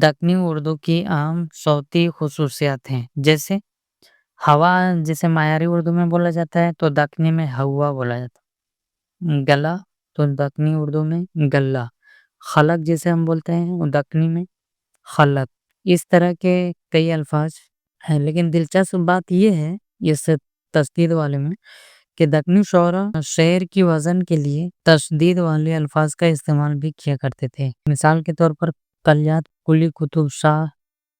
دکنی اردو کی اہم صوتی خصوصیات ہیں، جیسے ہوا جسے معیاری اردو میں بولا جاتا ہے تو دکنی میں ہوا بولا جاتا ہے۔ گلا تو دکنی اردو میں گلا، خلق جسے ہم بولتے ہیں وہ دکنی میں خلق۔ اس طرح کے کئی الفاظ ہیں، لیکن دلچسپ بات یہ ہے اس تشدید والے میں کہ دکنی شعراء شعر کی وزن کے لیے تشدید والے الفاظ کا استعمال بھی کیا کرتے تھے۔ مثال کے طور پر کلیات کلی کتب شاہ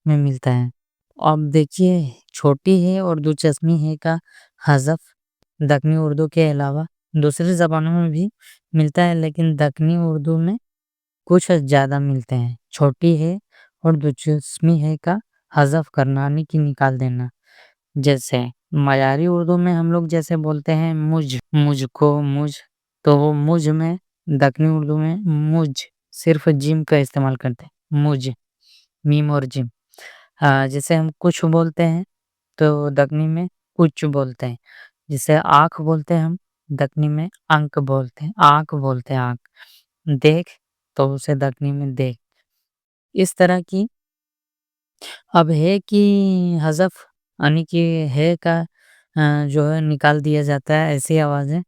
میں ملتا ہے۔ اب دیکھیے چھوٹی ہے اور دو چشمی ہے کا حذف دکنی اردو کے علاوہ دوسری زبانوں میں بھی ملتا ہے، لیکن دکنی اردو میں کچھ زیادہ ملتے ہیں۔ چھوٹی ہے اور دو چشمی ہے کا حذف کرنا یعنی کہ نکال دینا، جیسے معیاری اردو میں ہم لوگ جیسے بولتے ہیں مجھ کو مجھ، تو وہ مجھ میں دکنی اردو میں مجھ صرف جیم کا استعمال کرتے ہیں، مجھ میم اور جیم۔ جیسے ہم کچھ بولتے ہیں تو دکنی میں کچھ بولتے ہیں، جسے آنکھ بولتے ہیں ہم دکنی میں آنکھ بولتے ہیں، آنکھ بولتے ہیں آنکھ۔ دیکھ تو اسے دکنی میں دیکھ۔ اس طرح کی اب ہے کی حذف یعنی کہ ہے کا جو ہے نکال دیا جاتا ہے، ایسی آوازیں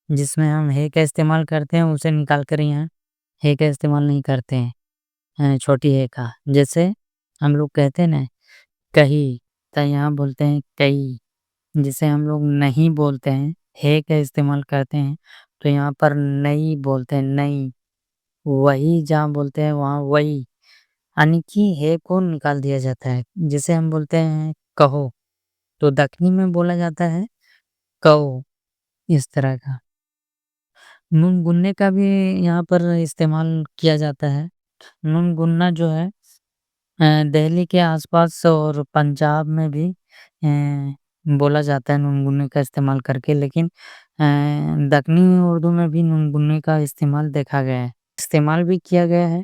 جس میں ہم ہے کا استعمال کرتے ہیں اسے نکال کر یہاں ہے کا استعمال نہیں کرتے ہیں، چھوٹی ہے کا۔ جیسے ہم لوگ کہتے ہیں نا کہی، تو یہاں بولتے ہیں کئی، جسے ہم لوگ نہیں بولتے ہیں ہے کا استعمال کرتے ہیں تو یہاں پر نہیں بولتے ہیں، نہیں۔ وہی جہاں بولتے ہیں وہاں وہی، یعنی کہ ہے کو نکال دیا جاتا ہے۔ جسے ہم بولتے ہیں کہو تو دکنی میں بولا جاتا ہے کہو، اس طرح کا۔ نون گننے کا بھی یہاں پر استعمال کیا جاتا ہے۔ نون گننا جو ہے دہلی کے آس پاس اور پنجاب میں بھی بولا جاتا ہے نون گننے کا استعمال کر کے، لیکن دکنی اردو میں بھی نون گننے کا استعمال دیکھا گیا ہے، استعمال بھی کیا گیا ہے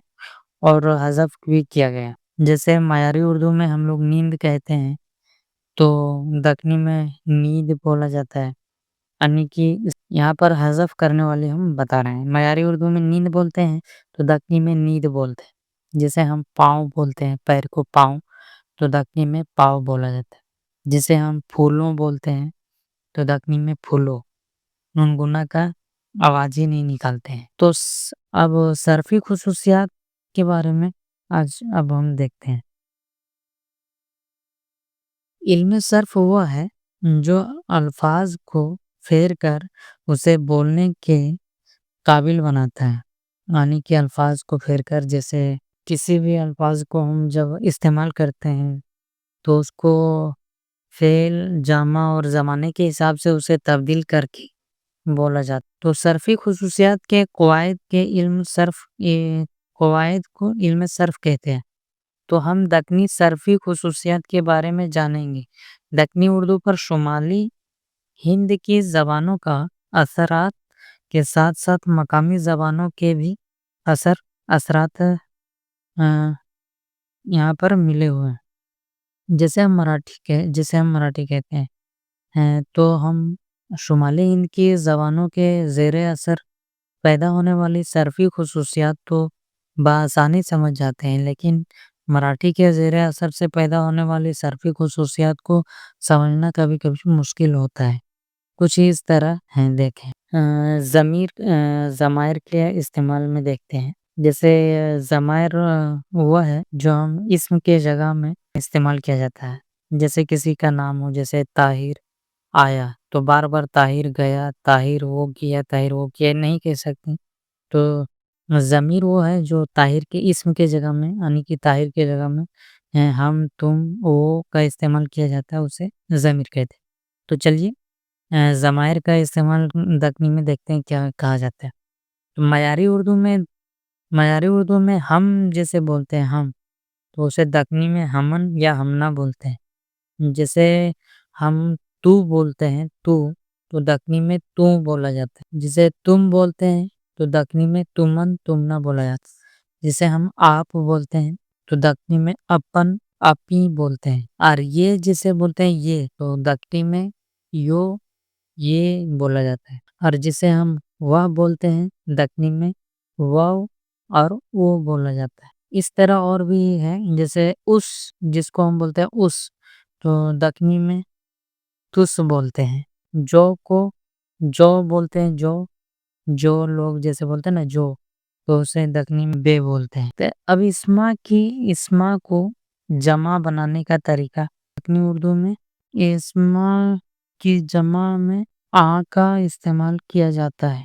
اور حذف بھی کیا گیا ہے۔ جیسے معیاری اردو میں ہم لوگ نیند کہتے ہیں تو دکنی میں نیند بولا جاتا ہے، یعنی کہ یہاں پر حذف کرنے والے ہم بتا رہے ہیں۔ معیاری اردو میں نیند بولتے ہیں تو دکنی میں نیند بولتے ہیں۔ جیسے ہم پاؤں بولتے ہیں پیر کو پاؤں تو دکنی میں پاؤں بولا جاتا ہے۔ جسے ہم پھولوں بولتے ہیں تو دکنی میں پھولوں، نونگنا کا آواز ہی نہیں نکالتے ہیں۔ تو اب صرفی خصوصیات کے بارے میں اب ہم دیکھتے ہیں۔ علم صرف وہ ہے جو الفاظ کو پھیر کر اسے بولنے کے قابل بناتا ہے، یعنی کہ الفاظ کو پھیر کر، جیسے کسی بھی الفاظ کو ہم جب استعمال کرتے ہیں تو اس کو فعل جامہ اور زمانے کے حساب سے اسے تبدیل کر کے بولا جاتا ہے۔ تو صرفی خصوصیات کے قواعد کو علم صرف کہتے ہیں۔ تو ہم دکنی صرفی خصوصیات کے بارے میں جانیں گے۔ دکنی اردو پر شمالی ہند کی زبانوں کا اثرات کے ساتھ ساتھ مقامی زبانوں کے بھی اثرات یہاں پر ملے ہوئے ہیں۔ جیسے ہم مراٹھی کہتے ہیں تو ہم شمالی ہند کی زبانوں کے زیر اثر پیدا ہونے والی صرفی خصوصیات تو بآسانی سمجھ جاتے ہیں، لیکن مراٹھی کے زیر اثر سے پیدا ہونے والی صرفی خصوصیات کو سمجھنا کبھی کبھی مشکل ہوتا ہے۔ کچھ اس طرح ہیں، دیکھیں ضمائر کے استعمال میں دیکھتے ہیں۔ جیسے ضمائر وہ ہے جو ہم اسم کے جگہ میں استعمال کیا جاتا ہے۔ جیسے کسی کا نام ہو، جیسے طاہر آیا تو بار بار طاہر گیا، طاہر وہ کیا، طاہر وہ کیا نہیں کہہ سکتے۔ تو ضمیر وہ ہے جو طاہر کے اسم کے جگہ میں، یعنی کہ طاہر کے جگہ میں ہم تم وہ کا استعمال کیا جاتا ہے، اسے ضمیر کہتے ہیں۔ تو چلیے ضمائر کا استعمال دکنی میں دیکھتے ہیں کیا کہا جاتا ہے۔ تو معیاری اردو میں ہم جیسے بولتے ہیں ہم، تو اسے دکنی میں ہمن یا ہمنا بولتے ہیں۔ جیسے ہم تو بولتے ہیں تو دکنی میں تو بولا جاتا ہے۔ جسے تم بولتے ہیں تو دکنی میں تمن تمنا بولا جاتا ہے۔ جسے ہم آپ بولتے ہیں تو دکنی میں اپن اپی بولتے ہیں۔ اور یہ جسے بولتے ہیں یہ، تو دکنی میں یو یہ بولا جاتا ہے۔ اور جسے ہم وہ بولتے ہیں دکنی میں واو اور او بولا جاتا ہے۔ اس طرح اور بھی ہے، جیسے اس، جس کو ہم بولتے ہیں اس، تو دکنی میں تس بولتے ہیں۔ جو کو جو بولتے ہیں، جو لوگ جیسے بولتے ہیں نا جو، تو اسے دکنی میں بے بولتے ہیں۔ اب اسما کو جمع بنانے کا طریقہ دکنی اردو میں، اسما کی جمع میں آ کا استعمال کیا جاتا ہے۔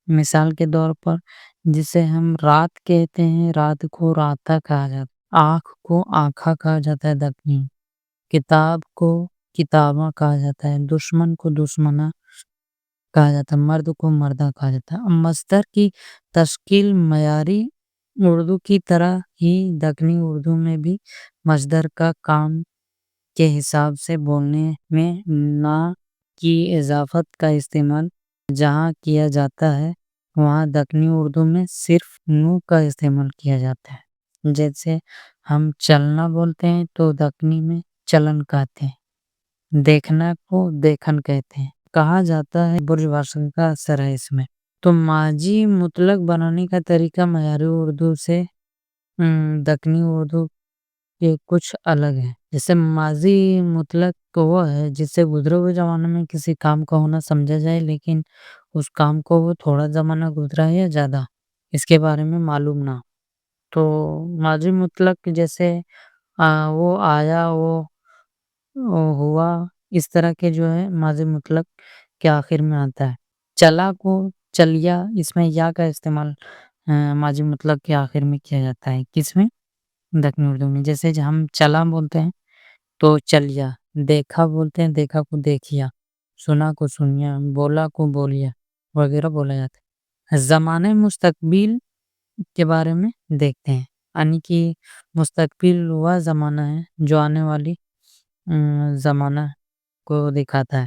مثال کے طور پر جسے ہم رات کہتے ہیں، رات کو راتا کہا جاتا ہے، آنکھ کو آنکھا کہا جاتا ہے دکنی، کتاب کو کتاباں کہا جاتا ہے، دشمن کو دشمنا کہا جاتا ہے، مرد کو مردہ کہا جاتا ہے۔ اب مصدر کی تشکیل معیاری اردو کی طرح ہی دکنی اردو میں بھی مصدر کا کام کے حساب سے بولنے میں نا کی اضافت کا استعمال جہاں کیا جاتا ہے، وہاں دکنی اردو میں صرف نو کا استعمال کیا جاتا ہے۔ جیسے ہم چلنا بولتے ہیں تو دکنی میں چلن کہتے ہیں، دیکھنا کو دیکھن کہتے ہیں، کہا جاتا ہے برج بھاشا کا اثر ہے اس میں۔ تو ماضی مطلق بنانے کا طریقہ معیاری اردو سے دکنی اردو کے کچھ الگ ہے۔ جیسے ماضی مطلق وہ ہے جس سے گزرے ہوئے زمانے میں کسی کام کا ہونا سمجھا جائے، لیکن اس کام کو وہ تھوڑا زمانہ گزرا ہے یا زیادہ، اس کے بارے میں معلوم نہ۔ تو ماضی مطلق جیسے وہ آیا، وہ ہوا، اس طرح کے جو ہے ماضی مطلق کے آخر میں آتا ہے۔ چلا کو چلیا، اس میں یا کا استعمال ماضی مطلق کے آخر میں کیا جاتا ہے، کس میں؟ دکنی اردو میں۔ جیسے ہم چلا بولتے ہیں تو چلیا، دیکھا بولتے ہیں دیکھا کو دیکھیا، سنا کو سنیا، بولا کو بولیا وغیرہ بولا جاتا ہے۔ زمانے مستقبل کے بارے میں دیکھتے ہیں، یعنی کہ مستقبل وہ زمانہ ہے جو آنے والی زمانہ کو دکھاتا ہے۔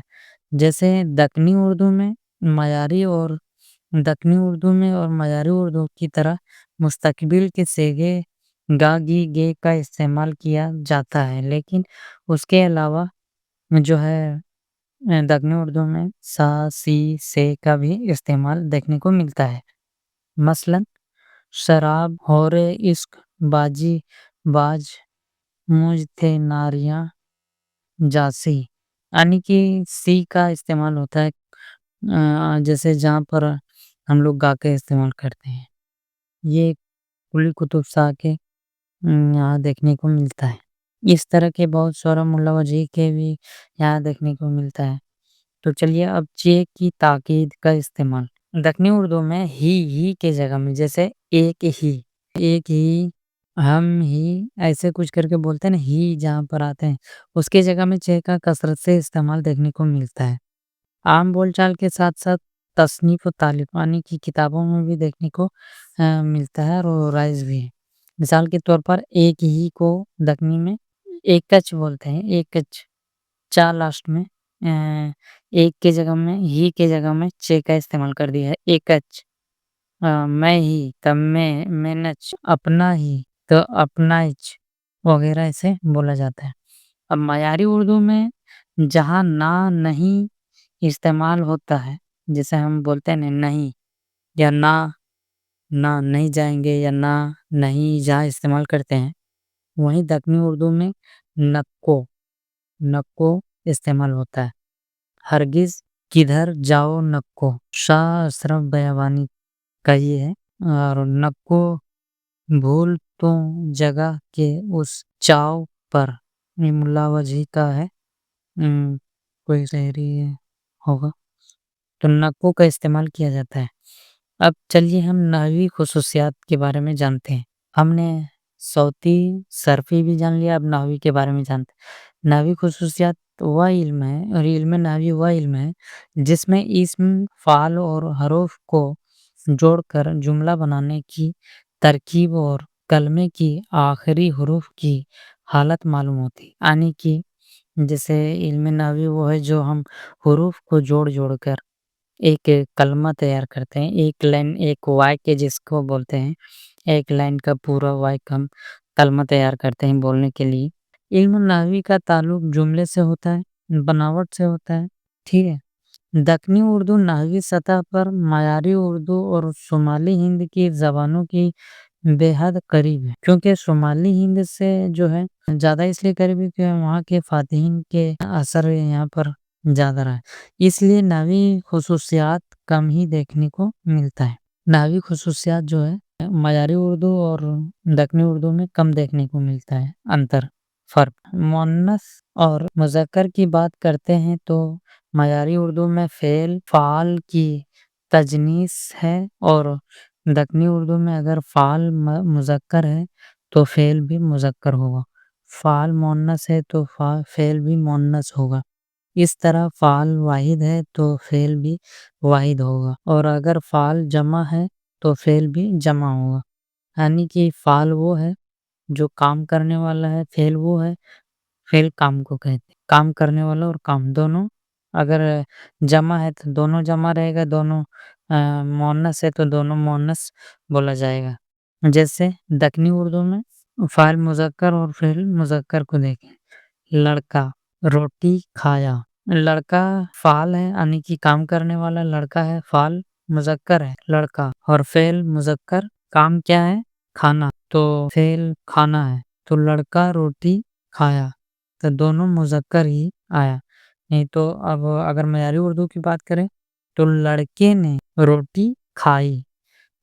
جیسے دکنی اردو میں اور معیاری اردو کی طرح مستقبل کے صیغے گا گی گے کا استعمال کیا جاتا ہے، لیکن اس کے علاوہ جو ہے دکنی اردو میں سا سی سے کا بھی استعمال دیکھنے کو ملتا ہے۔ مثلا شراب، ہورے، عشق، باجی، باج، مجھ تھے ناریاں جاسی، یعنی کہ سی کا استعمال ہوتا ہے جیسے جہاں پر ہم لوگ گا کے استعمال کرتے ہیں۔ یہ کلی کتب سا کے یہاں دیکھنے کو ملتا ہے۔ اس طرح کے بہت سورہ ملا وجہ کے بھی یہاں دیکھنے کو ملتا ہے۔ تو چلیے اب چے کی تاکید کا استعمال دکنی اردو میں ہی کے جگہ میں، جیسے ایک ہی، ہم ہی، ایسے کچھ کر کے بولتے ہیں نا، ہی جہاں پر آتے ہیں اس کے جگہ میں چے کا کثرت سے استعمال دیکھنے کو ملتا ہے۔ عام بول چال کے ساتھ ساتھ تصنیف و تعلیفانی کی کتابوں میں بھی دیکھنے کو ملتا ہے اور رائج بھی ہے۔ مثال کے طور پر ایک ہی کو دکنی میں ایک کچ بولتے ہیں، ایک کچ، چا لاسٹ میں ایک کے جگہ میں ہی کے جگہ میں چے کا استعمال کر دیا ہے، ایک کچ۔ میں ہی تب میں نچ، اپنا ہی تو اپنا اچ وغیرہ ایسے بولا جاتا ہے۔ اب معیاری اردو میں جہاں نہ نہیں استعمال ہوتا ہے، جیسے ہم بولتے ہیں نہیں یا نہ نہیں جائیں گے، یا نہ نہیں جہاں استعمال کرتے ہیں، وہیں دکنی اردو میں نکو استعمال ہوتا ہے۔ ہرگز، کدھر جاؤ نکو، شاہ اشرف بیابانی کا یہ ہے۔ اور نکو بھول تو جگہ کے اس چاؤ پر، یہ ملا وجہ کا ہے، کوئی شاعری ہوگا، تو نکو کا استعمال کیا جاتا ہے۔ اب چلیے ہم نحوی خصوصیات کے بارے میں جانتے ہیں۔ ہم نے صوتی صرفی بھی جان لیا، اب نحوی کے بارے میں جانتے ہیں۔ نحوی خصوصیات وہ علم ہے، اور علم نحوی وہ علم ہے جس میں اسم، فعل اور حروف کو جوڑ کر جملہ بنانے کی ترکیب اور کلمے کی آخری حروف کی حالت معلوم ہوتی، یعنی کہ جیسے علم نحوی وہ ہے جو ہم حروف کو جوڑ کر ایک کلمہ تیار کرتے ہیں، ایک لائن، ایک واقع جس کو بولتے ہیں، ایک لائن کا پورا واقع ہم کلمہ تیار کرتے ہیں بولنے کے لیے۔ علم نحوی کا تعلق جملے سے ہوتا ہے، بناوٹ سے ہوتا ہے، ٹھیک ہے۔ دکنی اردو نحوی سطح پر معیاری اردو اور شمالی ہند کی زبانوں کی بے حد قریب ہے، کیونکہ شمالی ہند سے جو ہے زیادہ اس لیے قریب ہے کہ وہاں کے فاتحین کے اثر یہاں پر زیادہ رہا ہے، اس لیے ناوی خصوصیات کم ہی دیکھنے کو ملتا ہے۔ ناوی خصوصیات جو ہے معیاری اردو اور دکنی اردو میں کم دیکھنے کو ملتا ہے۔ فرق مؤنث اور مذکر کی بات کرتے ہیں تو معیاری اردو میں فعل فعال کی تجنیس ہے، اور دکنی اردو میں اگر فعال مذکر ہے تو فعل بھی مذکر ہوگا، فعال مؤنث ہے تو فعل بھی مؤنث ہوگا، اس طرح فعال واحد ہے تو فعل بھی واحد ہوگا، اور اگر فعال جمع ہے تو فعل بھی جمع ہوگا۔ یعنی کہ فعال وہ ہے جو کام کرنے والا ہے، فعل وہ ہے، فعل کام کو کہتے ہیں، کام کرنے والا اور کام دونوں اگر جمع ہے تو دونوں جمع رہے گا، دونوں مؤنث ہے تو دونوں مؤنث بولا جائے گا۔ جیسے دکنی اردو میں فاعل مذکر اور فعل مذکر کو دیکھیں، لڑکا، روٹی کھایا۔ لڑکا فعال ہے یعنی کہ کام کرنے والا لڑکا ہے، فعال مذکر ہے لڑکا، اور فعل مذکر کام کیا ہے؟ کھانا، تو فعل کھانا ہے، تو لڑکا روٹی کھایا، تو دونوں مذکر ہی آیا۔ نہیں تو اب اگر معیاری اردو کی بات کریں تو لڑکے نے روٹی کھائی،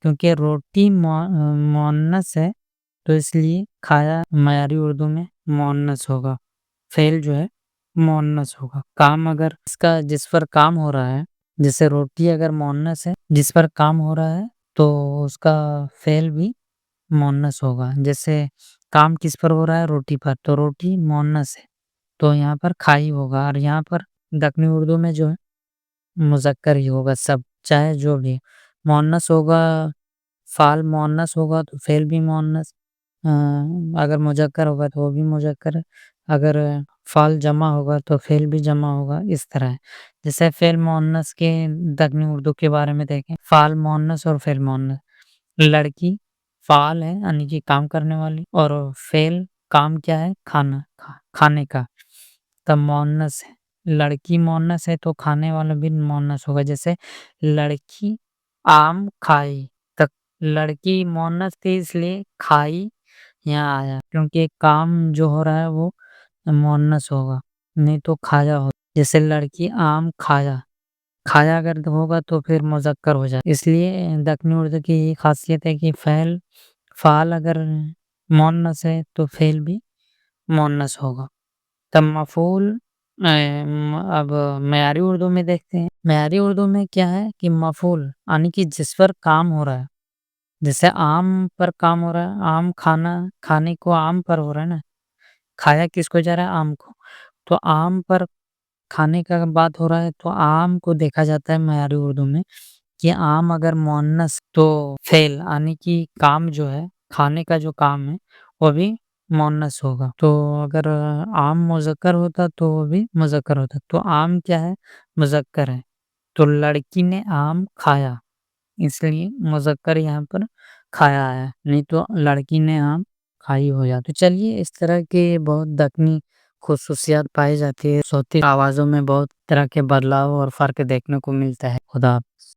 کیونکہ روٹی مؤنث ہے تو اس لیے کھایا معیاری اردو میں مؤنث ہوگا، فعل جو ہے مؤنث ہوگا۔ کام اگر اس کا جس پر کام ہو رہا ہے، جیسے روٹی اگر مؤنث ہے، جس پر کام ہو رہا ہے تو اس کا فعل بھی مؤنث ہوگا۔ جیسے کام کس پر ہو رہا ہے؟ روٹی پر، تو روٹی مؤنث ہے تو یہاں پر کھائی ہوگا، اور یہاں پر دکنی اردو میں جو ہے مذکر ہی ہوگا، سب چاہے جو بھی مؤنث ہوگا، فعال مؤنث ہوگا تو فعل بھی مؤنث، اگر مذکر ہوگا تو وہ بھی مذکر ہے، اگر فعال جمع ہوگا تو فعل بھی جمع ہوگا، اس طرح ہے۔ جیسے فعل مؤنث کے دکنی اردو کے بارے میں دیکھیں، فعال مؤنث اور فعل مؤنث۔ لڑکی فعال ہے یعنی کہ کام کرنے والی، اور فعل کام کیا ہے؟ کھانا، کھانے کا، تب مؤنث ہے۔ لڑکی مؤنث ہے تو کھانے والا بھی مؤنث ہوگا، جیسے لڑکی آم کھائی، تک لڑکی مؤنث تھی اس لیے کھائی یہاں آیا، کیونکہ کام جو ہو رہا ہے وہ مؤنث ہوگا، نہیں تو کھایا ہوگا۔ جیسے لڑکی آم کھایا، کھایا اگر ہوگا تو پھر مذکر ہو جائے، اس لیے دکنی اردو کی یہ خاصیت ہے کہ فعال اگر مؤنث ہے تو فعل بھی مؤنث ہوگا۔ تب مفعول اب معیاری اردو میں دیکھتے ہیں۔ معیاری اردو میں کیا ہے کہ مفعول یعنی کہ جس پر کام ہو رہا ہے، جیسے آم پر کام ہو رہا ہے، آم کھانے کو آم پر ہو رہا ہے نا، کھایا کس کو جا رہا ہے؟ آم کو، تو آم پر کھانے کا بات ہو رہا ہے تو آم کو دیکھا جاتا ہے معیاری اردو میں کہ آم اگر مؤنث تو فعل یعنی کہ کام جو ہے، کھانے کا جو کام ہے وہ بھی مؤنث ہوگا، تو اگر آم مذکر ہوتا تو وہ بھی مذکر ہوتا، تو آم کیا ہے؟ مذکر ہے، تو لڑکی نے آم کھایا، اس لیے مذکر یہاں پر کھایا ہے، نہیں تو لڑکی نے آم کھائی ہو جاتا۔ تو چلیے، اس طرح کے بہت دکنی خصوصیات پائی جاتی ہے، صوتی آوازوں میں بہت طرح کے بدلاؤ اور فرق دیکھنے کو ملتا ہے۔ خدا حافظ۔